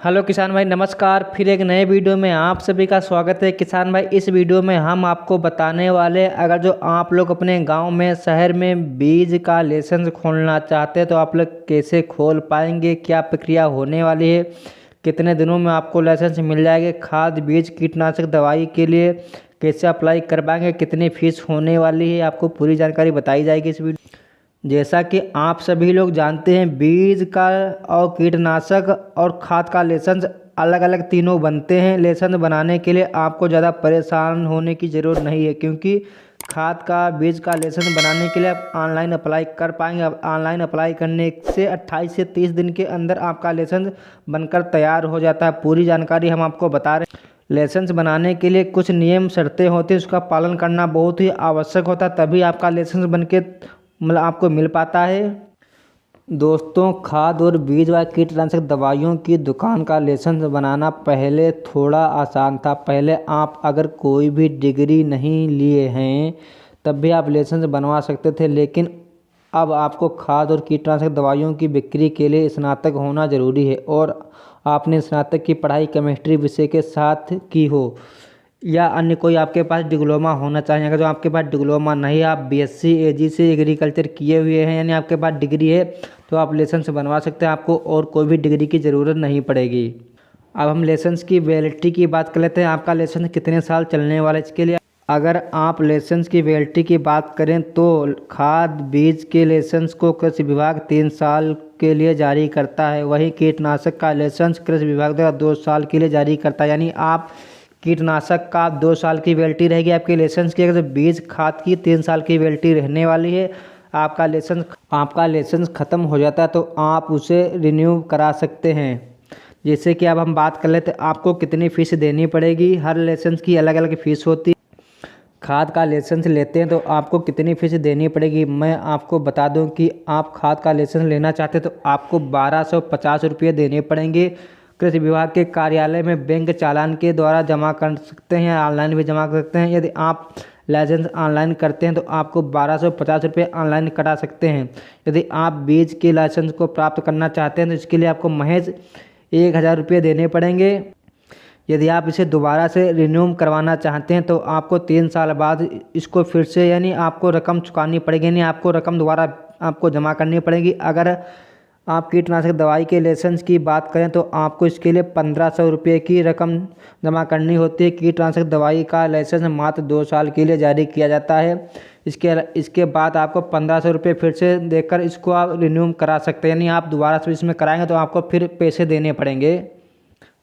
Hello किसान भाई, नमस्कार। फिर एक नए वीडियो में आप सभी का स्वागत है। किसान भाई, इस वीडियो में हम आपको बताने वाले, अगर जो आप लोग अपने गांव में, शहर में बीज का लाइसेंस खोलना चाहते हैं तो आप लोग कैसे खोल पाएंगे, क्या प्रक्रिया होने वाली है, कितने दिनों में आपको लाइसेंस मिल जाएगा, खाद बीज कीटनाशक दवाई के लिए कैसे अप्लाई कर पाएंगे, कितनी फीस होने वाली है, आपको पूरी जानकारी बताई जाएगी इस वीडियो। जैसा कि आप सभी लोग जानते हैं, बीज का और कीटनाशक और खाद का लाइसेंस अलग अलग तीनों बनते हैं। लाइसेंस बनाने के लिए आपको ज़्यादा परेशान होने की ज़रूरत नहीं है, क्योंकि खाद का बीज का लाइसेंस बनाने के लिए आप ऑनलाइन अप्लाई कर पाएंगे। अब ऑनलाइन अप्लाई करने से 28 से 30 दिन के अंदर आपका लाइसेंस बनकर तैयार हो जाता है। पूरी जानकारी हम आपको बता रहे हैं। लाइसेंस बनाने के लिए कुछ नियम शर्तें होती हैं, उसका पालन करना बहुत ही आवश्यक होता है, तभी आपका लाइसेंस बनके आपको मिल पाता है। दोस्तों, खाद और बीज व कीटनाशक दवाइयों की दुकान का लाइसेंस बनाना पहले थोड़ा आसान था। पहले आप अगर कोई भी डिग्री नहीं लिए हैं तब भी आप लाइसेंस बनवा सकते थे, लेकिन अब आपको खाद और कीटनाशक दवाइयों की बिक्री के लिए स्नातक होना ज़रूरी है और आपने स्नातक की पढ़ाई केमिस्ट्री विषय के साथ की हो या अन्य कोई आपके पास डिप्लोमा होना चाहिए। अगर जो आपके पास डिप्लोमा नहीं, आप बीएससी एजी से एग्रीकल्चर किए हुए हैं, यानी आपके पास डिग्री है, तो आप लाइसेंस बनवा सकते हैं। आपको और कोई भी डिग्री की ज़रूरत नहीं पड़ेगी। अब हम लाइसेंस की वैलिडिटी की बात कर लेते हैं। आपका लाइसेंस कितने साल चलने वाला है, इसके लिए अगर आप लाइसेंस की वैलिडिटी की बात करें तो खाद बीज के लाइसेंस को कृषि विभाग 3 साल के लिए जारी करता है। वहीं कीटनाशक का लाइसेंस कृषि विभाग द्वारा 2 साल के लिए जारी करता है। यानी आप कीटनाशक का 2 साल की वैलिडिटी रहेगी आपके लाइसेंस की। अगर बीज खाद की 3 साल की वैलिडिटी रहने वाली है। आपका लाइसेंस ख़त्म हो जाता है तो आप उसे रिन्यू करा सकते हैं। जैसे कि अब हम बात कर लेते हैं आपको कितनी फ़ीस देनी पड़ेगी। हर लाइसेंस की अलग अलग फ़ीस होती है। खाद का लाइसेंस लेते हैं तो आपको कितनी फीस देनी पड़ेगी, मैं आपको बता दूं कि आप खाद का लाइसेंस लेना चाहते हैं तो आपको 1250 रुपये देने पड़ेंगे। कृषि विभाग के कार्यालय में बैंक चालान के द्वारा जमा कर सकते हैं, ऑनलाइन भी जमा कर सकते हैं। यदि आप लाइसेंस ऑनलाइन करते हैं तो आपको 1250 रुपये ऑनलाइन कटा सकते हैं। यदि आप बीज के लाइसेंस को प्राप्त करना चाहते हैं तो इसके लिए आपको महज 1000 रुपये देने पड़ेंगे। यदि आप इसे दोबारा से रिन्यू करवाना चाहते हैं तो आपको 3 साल बाद इसको फिर से, यानी आपको रकम चुकानी पड़ेगी, यानी आपको रकम दोबारा आपको जमा करनी पड़ेगी। अगर आप कीटनाशक दवाई के लाइसेंस की बात करें तो आपको इसके लिए 1500 रुपये की रकम जमा करनी होती है। कीटनाशक दवाई का लाइसेंस मात्र 2 साल के लिए जारी किया जाता है। इसके बाद आपको 1500 रुपये फिर से देकर इसको आप रिन्यू करा सकते हैं, यानी आप दोबारा से इसमें कराएंगे तो आपको फिर पैसे देने पड़ेंगे।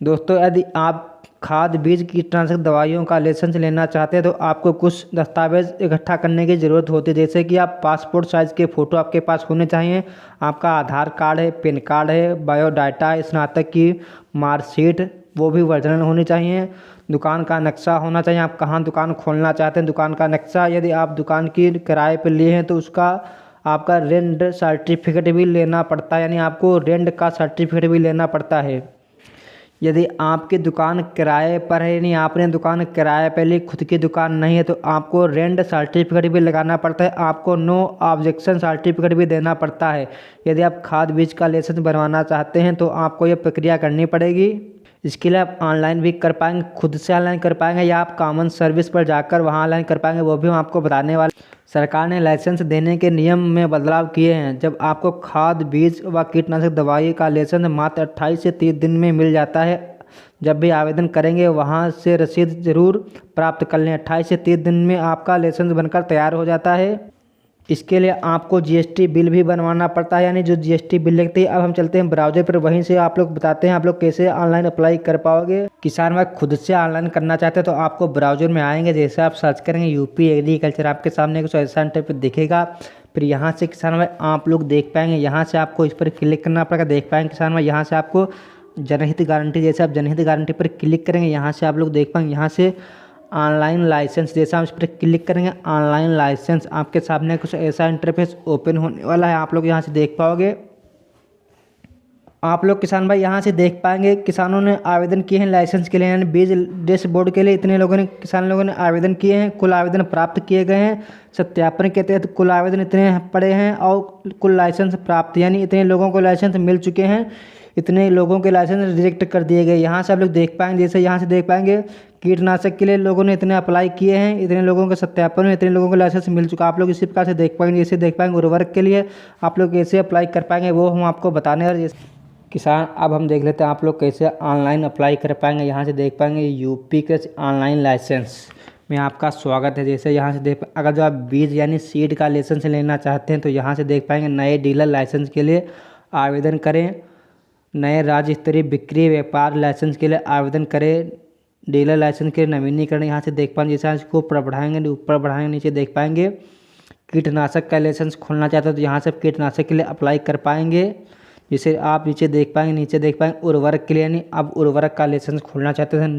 दोस्तों, यदि आप खाद बीज कीटनाशक दवाइयों का लाइसेंस लेना चाहते हैं तो आपको कुछ दस्तावेज़ इकट्ठा करने की ज़रूरत होती है। जैसे कि आप पासपोर्ट साइज़ के फ़ोटो आपके पास होने चाहिए, आपका आधार कार्ड है, पैन कार्ड है, बायोडाटा है, स्नातक की मार्कशीट वो भी ओरिजिनल होनी चाहिए, दुकान का नक्शा होना चाहिए, आप कहाँ दुकान खोलना चाहते हैं दुकान का नक्शा। यदि आप दुकान की किराए पर लिए हैं तो उसका आपका रेंट सर्टिफिकेट भी लेना पड़ता है, यानी आपको रेंट का सर्टिफिकेट भी लेना पड़ता है। यदि आपकी दुकान किराए पर है, यानी आपने दुकान किराए पर ली, खुद की दुकान नहीं है, तो आपको रेंट सर्टिफिकेट भी लगाना पड़ता है। आपको नो ऑब्जेक्शन सर्टिफिकेट भी देना पड़ता है। यदि आप खाद बीज का लाइसेंस बनवाना चाहते हैं तो आपको ये प्रक्रिया करनी पड़ेगी। इसके लिए आप ऑनलाइन भी कर पाएंगे, खुद से ऑनलाइन कर पाएंगे, या आप कॉमन सर्विस पर जाकर वहाँ ऑनलाइन कर पाएंगे, वो भी हम आपको बताने वाले। सरकार ने लाइसेंस देने के नियम में बदलाव किए हैं। जब आपको खाद बीज व कीटनाशक दवाई का लाइसेंस मात्र 28 से 30 दिन में मिल जाता है। जब भी आवेदन करेंगे वहाँ से रसीद ज़रूर प्राप्त कर लें। 28 से 30 दिन में आपका लाइसेंस बनकर तैयार हो जाता है। इसके लिए आपको जीएसटी बिल भी बनवाना पड़ता है, यानी जो जीएसटी बिल लगती है। अब हम चलते हैं ब्राउज़र पर, वहीं से आप लोग बताते हैं आप लोग कैसे ऑनलाइन अप्लाई कर पाओगे। किसान भाई खुद से ऑनलाइन करना चाहते हैं तो आपको ब्राउज़र में आएंगे, जैसे आप सर्च करेंगे यूपी एग्रीकल्चर, आपके सामने कुछ ऐसा इंटरफेस दिखेगा। फिर यहाँ से किसान भाई आप लोग देख पाएंगे, यहाँ से आपको इस पर क्लिक करना पड़ेगा। देख पाएंगे किसान भाई, यहाँ से आपको जनहित गारंटी, जैसे आप जनहित गारंटी पर क्लिक करेंगे यहाँ से आप लोग देख पाएंगे, यहाँ से ऑनलाइन लाइसेंस, जैसा हम इस पर क्लिक करेंगे ऑनलाइन लाइसेंस, आपके सामने कुछ ऐसा इंटरफेस ओपन होने वाला है। आप लोग यहाँ से देख पाओगे। आप लोग किसान भाई यहाँ से देख पाएंगे किसानों ने आवेदन किए हैं लाइसेंस के लिए, यानी बीज डैशबोर्ड के लिए इतने लोगों ने, किसान लोगों ने आवेदन किए हैं। कुल आवेदन प्राप्त किए गए हैं। सत्यापन के तहत कुल आवेदन इतने पड़े हैं और कुल लाइसेंस प्राप्त, यानी इतने लोगों को लाइसेंस मिल चुके हैं। इतने लोगों के लाइसेंस रिजेक्ट कर दिए गए। यहाँ से आप लोग देख पाएंगे, जैसे यहाँ से देख पाएंगे कीटनाशक के लिए लोगों ने इतने अप्लाई किए हैं, इतने लोगों के सत्यापन में इतने लोगों को लाइसेंस मिल चुका। आप लोग इसी प्रकार से देख पाएंगे। जैसे देख पाएंगे उर्वरक के लिए आप लोग कैसे अप्लाई कर पाएंगे वो हम आपको बताने वाले। किसान अब हम देख लेते हैं आप लोग कैसे ऑनलाइन अप्लाई कर पाएंगे। यहाँ से देख पाएंगे यूपी कृषि ऑनलाइन लाइसेंस में आपका स्वागत है। जैसे यहाँ से देख अगर जो आप बीज यानी सीड का लाइसेंस लेना चाहते हैं तो यहाँ से देख पाएंगे नए डीलर लाइसेंस के लिए आवेदन करें, नए राज्य स्तरीय बिक्री व्यापार लाइसेंस के लिए आवेदन करें, डीलर लाइसेंस के नवीनीकरण। यहाँ से देख पाएंगे जैसे इसको ऊपर बढ़ाएंगे नीचे देख पाएंगे कीटनाशक का लाइसेंस खोलना चाहते हो तो यहाँ से कीटनाशक के लिए अप्लाई कर पाएंगे। जिसे आप नीचे देख पाएंगे उर्वरक के लिए यानी अब उर्वरक का लाइसेंस खोलना चाहते हैं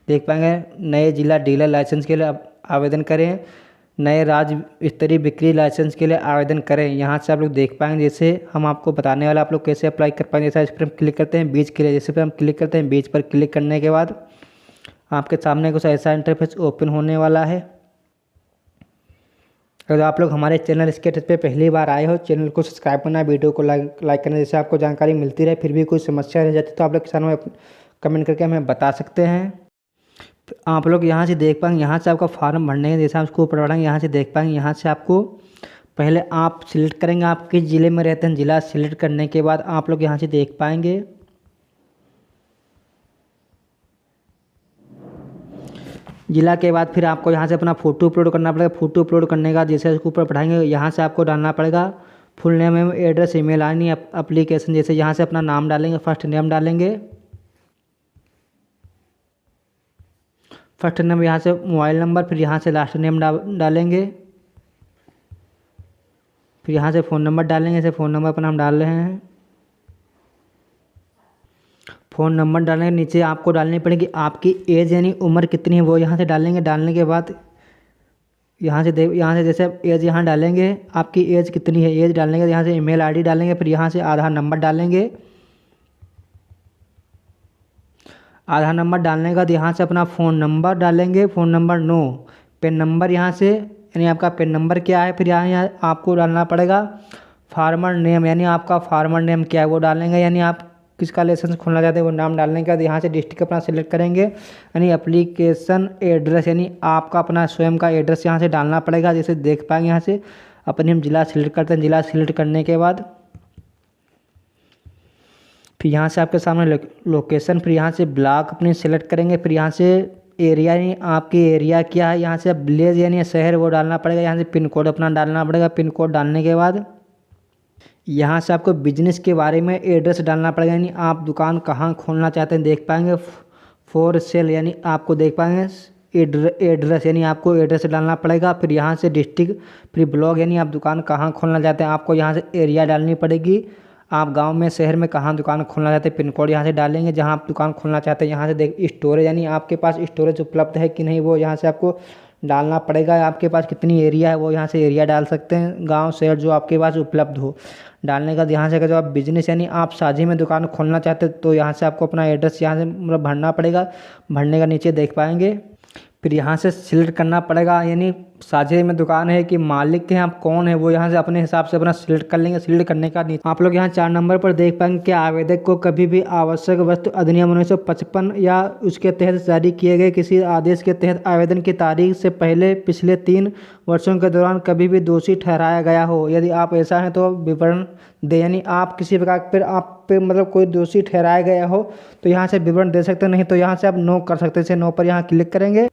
देख पाएंगे नए जिला डीलर लाइसेंस के लिए आवेदन करें, नए राज्य स्तरीय बिक्री लाइसेंस के लिए आवेदन करें। यहाँ से आप लोग देख पाएंगे जैसे हम आपको बताने वाले आप लोग कैसे अप्लाई कर पाएंगे। जैसे इस पर हम क्लिक करते हैं बीज के लिए, जैसे पर हम क्लिक करते हैं बीज पर क्लिक करने के बाद आपके सामने कुछ ऐसा इंटरफेस ओपन होने वाला है। अगर आप लोग हमारे चैनल स्केच पे पहली बार आए हो चैनल को सब्सक्राइब करना, वीडियो को लाइक करना, जैसे आपको जानकारी मिलती रहे। फिर भी कोई समस्या रह जाती तो आप लोग किसान में कमेंट करके हमें बता सकते हैं। आप लोग यहाँ से देख पाएंगे यहाँ से आपका फॉर्म भरने के जैसे आप उसको ऊपर बढ़ाएंगे यहाँ से देख पाएंगे यहाँ से आपको पहले आप सिलेक्ट करेंगे आप किस ज़िले में रहते हैं। ज़िला सिलेक्ट करने के बाद आप लोग यहाँ से देख पाएंगे ज़िला के बाद फिर आपको यहाँ से अपना फ़ोटो अपलोड करना पड़ेगा। फ़ोटो अपलोड करने के बाद जैसे उसके ऊपर बढ़ाएंगे यहाँ से आपको डालना पड़ेगा full name address email ID application. जैसे यहाँ से अपना नाम डालेंगे, फर्स्ट नेम डालेंगे, फर्स्ट नेम यहाँ से मोबाइल नंबर, फिर यहाँ से लास्ट नेम डालेंगे, फिर यहाँ से फ़ोन नंबर डालेंगे। जैसे फ़ोन नंबर अपना हम डाल रहे हैं, फ़ोन नंबर डालने के नीचे आपको डालनी पड़ेगी आपकी एज यानी उम्र कितनी है वो यहाँ से डालेंगे। डालने के बाद यहाँ से जैसे एज यहाँ डालेंगे आपकी एज कितनी है, एज डालने के यहाँ से ईमेल आईडी डालेंगे, फिर यहाँ से आधार नंबर डालेंगे। आधार नंबर डालने के बाद यहाँ से अपना फ़ोन नंबर डालेंगे, phone number no, pen number यहाँ से यानी आपका पेन नंबर क्या है। फिर यहाँ आपको डालना पड़ेगा फार्मर नेम यानी आपका फार्मर नेम क्या है वो डालेंगे, यानी आप किसका लाइसेंस खोलना चाहते हैं वो नाम डालने के बाद यहाँ से डिस्ट्रिक्ट अपना सिलेक्ट करेंगे यानी एप्लीकेशन एड्रेस यानी आपका अपना स्वयं का एड्रेस यहाँ से डालना पड़ेगा। जैसे देख पाएंगे यहाँ से अपने हम ज़िला सिलेक्ट करते हैं। ज़िला सिलेक्ट करने के बाद फिर यहाँ से आपके सामने लोकेशन, फिर यहाँ से ब्लॉक अपने सेलेक्ट करेंगे, फिर यहाँ से एरिया यानी आपकी एरिया क्या है, यहाँ से विलेज यानी शहर वो डालना पड़ेगा। यहाँ से पिन कोड अपना डालना पड़ेगा। पिन कोड डालने के बाद यहाँ से आपको बिजनेस के बारे में एड्रेस डालना पड़ेगा यानी आप दुकान कहाँ खोलना चाहते हैं देख पाएंगे। फॉर सेल यानी आपको देख पाएंगे एड्रेस यानी आपको एड्रेस डालना पड़ेगा। फिर यहाँ से डिस्ट्रिक्ट, फिर ब्लॉक यानी आप दुकान कहाँ खोलना चाहते हैं आपको यहाँ से एरिया डालनी पड़ेगी। आप गांव में शहर में कहाँ दुकान खोलना चाहते हैं पिन कोड यहाँ से डालेंगे जहाँ आप दुकान खोलना चाहते हैं। यहाँ से देख स्टोरेज यानी आपके पास स्टोरेज उपलब्ध है कि नहीं वो यहाँ से आपको डालना पड़ेगा। आपके पास कितनी एरिया है वो यहाँ से एरिया डाल सकते हैं, गांव शहर जो आपके पास उपलब्ध हो। डालने का यहाँ से अगर जो आप बिजनेस यानी आप साझी में दुकान खोलना चाहते हैं तो यहाँ से आपको अपना एड्रेस यहाँ से मतलब भरना पड़ेगा। भरने का नीचे देख पाएंगे फिर यहाँ से सिलेक्ट करना पड़ेगा यानी साझे में दुकान है कि मालिक के आप कौन है वो यहाँ से अपने हिसाब से अपना सिलेक्ट कर लेंगे। सिलेक्ट करने का नीचे आप लोग यहाँ 4 नंबर पर देख पाएंगे कि आवेदक को कभी भी आवश्यक वस्तु अधिनियम 1955 या उसके तहत जारी किए गए किसी आदेश के तहत आवेदन की तारीख से पहले पिछले 3 वर्षों के दौरान कभी भी दोषी ठहराया गया हो। यदि आप ऐसा है तो विवरण दे यानी आप किसी प्रकार पर आप पे मतलब कोई दोषी ठहराया गया हो तो यहाँ से विवरण दे सकते हैं, नहीं तो यहाँ से आप नो कर सकते हैं। जैसे नो पर यहाँ क्लिक करेंगे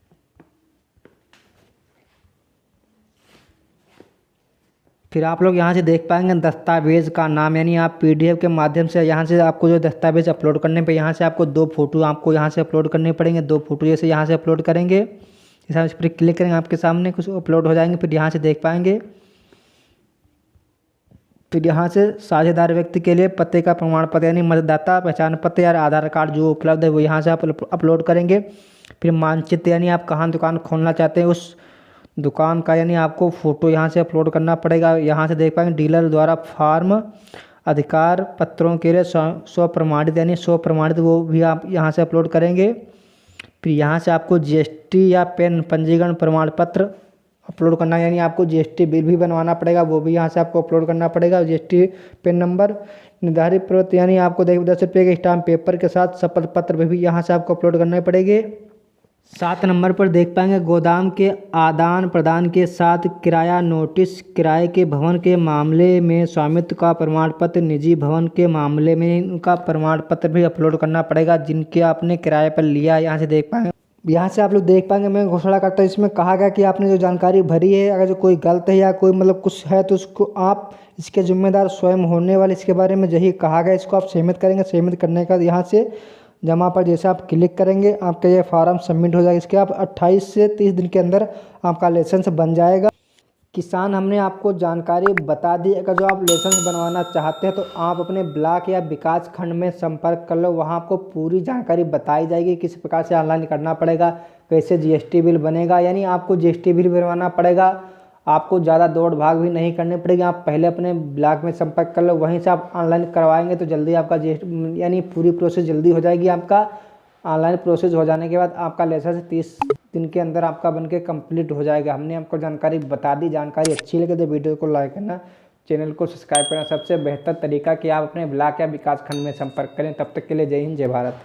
फिर आप लोग यहाँ से देख पाएंगे दस्तावेज़ का नाम यानी आप पीडीएफ के माध्यम से यहाँ से आपको जो दस्तावेज़ अपलोड करने पे यहाँ से आपको 2 फोटो आपको यहाँ से अपलोड करने पड़ेंगे। 2 फोटो जैसे यहाँ से अपलोड करेंगे जैसे इस पर क्लिक करेंगे आपके सामने कुछ अपलोड हो जाएंगे। फिर यहाँ से देख पाएंगे फिर यहाँ से साझेदार व्यक्ति के लिए पते का प्रमाण पत्र यानी मतदाता पहचान पत्र या आधार कार्ड जो उपलब्ध है वो यहाँ से आप अपलोड करेंगे। फिर मानचित्र यानी आप कहाँ दुकान खोलना चाहते हैं उस दुकान का यानी आपको फ़ोटो यहाँ से अपलोड करना पड़ेगा। यहाँ से देख पाएंगे डीलर द्वारा फॉर्म अधिकार पत्रों के लिए स्व प्रमाणित यानी स्व प्रमाणित वो भी आप यहाँ से अपलोड करेंगे। फिर यहाँ से आपको जीएसटी या पैन पंजीकरण प्रमाण पत्र अपलोड करना यानी आपको जीएसटी बिल भी बनवाना पड़ेगा वो भी यहाँ से आपको अपलोड करना पड़ेगा। जीएसटी पैन नंबर निर्धारित प्रवृत्ति यानी आपको देखिए 10 रुपये के स्टाम्प पेपर के साथ शपथ पत्र भी यहाँ से आपको अपलोड करने पड़ेंगे। 7 नंबर पर देख पाएंगे गोदाम के आदान प्रदान के साथ किराया नोटिस, किराए के भवन के मामले में स्वामित्व का प्रमाण पत्र, निजी भवन के मामले में उनका प्रमाण पत्र भी अपलोड करना पड़ेगा जिनके आपने किराए पर लिया। यहाँ से देख पाएंगे, यहाँ से आप लोग देख पाएंगे मैं घोषणा करता हूँ, इसमें कहा गया कि आपने जो जानकारी भरी है अगर जो कोई गलत है या कोई मतलब कुछ है तो उसको आप इसके जिम्मेदार स्वयं होने वाले, इसके बारे में यही कहा गया। इसको आप सहमत करेंगे। सहमत करने के बाद यहाँ से जमा पर जैसे आप क्लिक करेंगे आपका ये फॉर्म सबमिट हो जाएगा। इसके आप 28 से 30 दिन के अंदर आपका लाइसेंस बन जाएगा। किसान हमने आपको जानकारी बता दी। अगर जो आप लाइसेंस बनवाना चाहते हैं तो आप अपने ब्लॉक या विकास खंड में संपर्क कर लो, वहाँ आपको पूरी जानकारी बताई जाएगी किस प्रकार से ऑनलाइन करना पड़ेगा, कैसे जीएसटी बिल बनेगा। यानी आपको जीएसटी बिल बनवाना पड़ेगा, आपको ज़्यादा दौड़ भाग भी नहीं करनी पड़ेगी। आप पहले अपने ब्लॉक में संपर्क कर लो, वहीं से आप ऑनलाइन करवाएंगे तो जल्दी आपका जीएसटी यानी पूरी प्रोसेस जल्दी हो जाएगी। आपका ऑनलाइन प्रोसेस हो जाने के बाद आपका लाइसेंस 30 दिन के अंदर आपका बनके कंप्लीट हो जाएगा। हमने आपको जानकारी बता दी। जानकारी अच्छी लगे तो वीडियो को लाइक करना, चैनल को सब्सक्राइब करना। सबसे बेहतर तरीका कि आप अपने ब्लॉक या विकास खंड में संपर्क करें। तब तक के लिए जय हिंद, जय भारत।